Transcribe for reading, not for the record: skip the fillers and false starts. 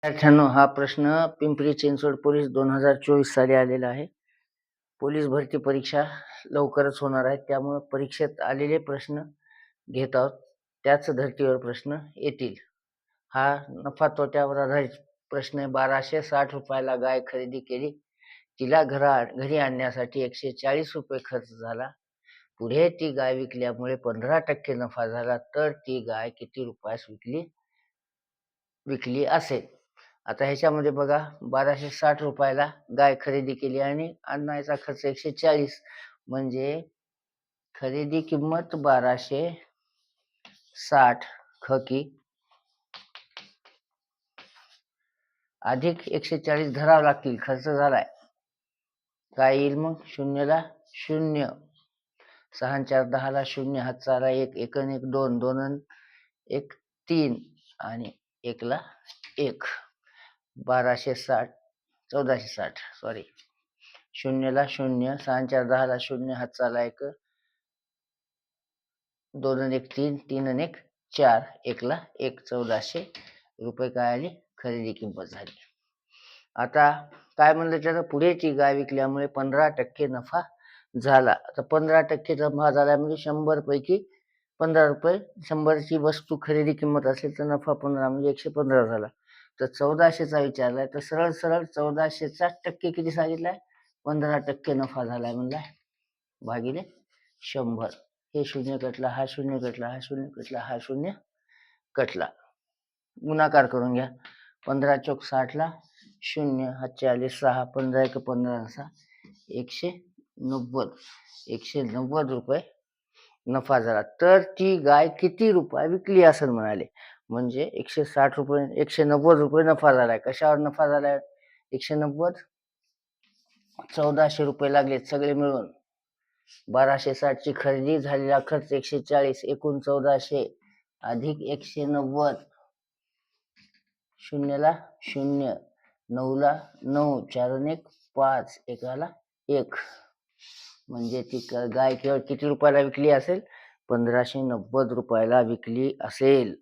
विद्यार्थ्यांनो, हा प्रश्न पिंपरी चिंचवड पोलीस 2024 साली आलेला आहे. पोलीस भरती परीक्षा लवकरच होणार आहे, त्यामुळे परीक्षेत आलेले प्रश्न घेत आहोत. त्याच धर्तीवर प्रश्न येतील. हा नफा तोट्यावर आधारित प्रश्न आहे. 1260 रुपयाला गाय खरेदी केली. तिला घरी आणण्यासाठी 140 रुपये खर्च झाला. पुढे ती गाय विकल्यामुळे 15% नफा झाला. तर ती गाय किती रुपयास विकली असेल? आता ह्याच्यामध्ये बघा, 1260 रुपयाला गाय खरेदी केली आणि आणायचा खर्च 140, म्हणजे खरेदी किंमत 1260 खकी अधिक 140 धरावं लागतील, खर्च झालाय. काय येईल मग? शून्यला शून्य, 6 4 10 ला शून्य, हातचा आला 1, 1 1 2, 2 1 3 आणि 1 ला 1. 1460 सॉरी, शून्यला शून्य, 6 4 10 ला शून्य, हातचा आला 1, 2 1 3, 3 1 4, 1 ला 1, 1400 रुपये काय आले? खरेदी किंमत झाली. आता काय म्हणलं त्यानं? पुढे ती गाय विकल्यामुळे 15% नफा झाला. आता 15% नफा झाला म्हणजे 100 पैकी 15 रुपये, 100ची वस्तू खरेदी किंमत असेल तर नफा 15 म्हणजे 115 झाला. तर 1400चा विचारलाय, तर सरळ 1400चा टक्के किती सांगितलाय? 15% नफा झालाय म्हणलाय, भागिले 100. हे शून्य कटला, हा शून्य कटला, हा शून्य कटला, हा शून्य कटला. गुणाकार करून घ्या. 15 चौक 60 ला शून्य, हातचे आले 6, 15 1 15, 6 190, 190 रुपये नफा झाला. तर ती गाय किती रुपये विकली असं म्हणाले. म्हणजे 160 रुपये, 190 रुपये नफा झालाय. कशावर नफा झालाय? 190, 1400 रुपये लागलेत सगळे मिळून. 1260 ची खरेदी, झालेला खर्च 140, एकूण 1400 अधिक 190, शून्यला शून्य, 9 ला 9, 4 1 5, 1 ला 1, म्हणजे ती गाय केवळ किती रुपयाला विकली असेल? 1590 रुपयाला विकली असेल.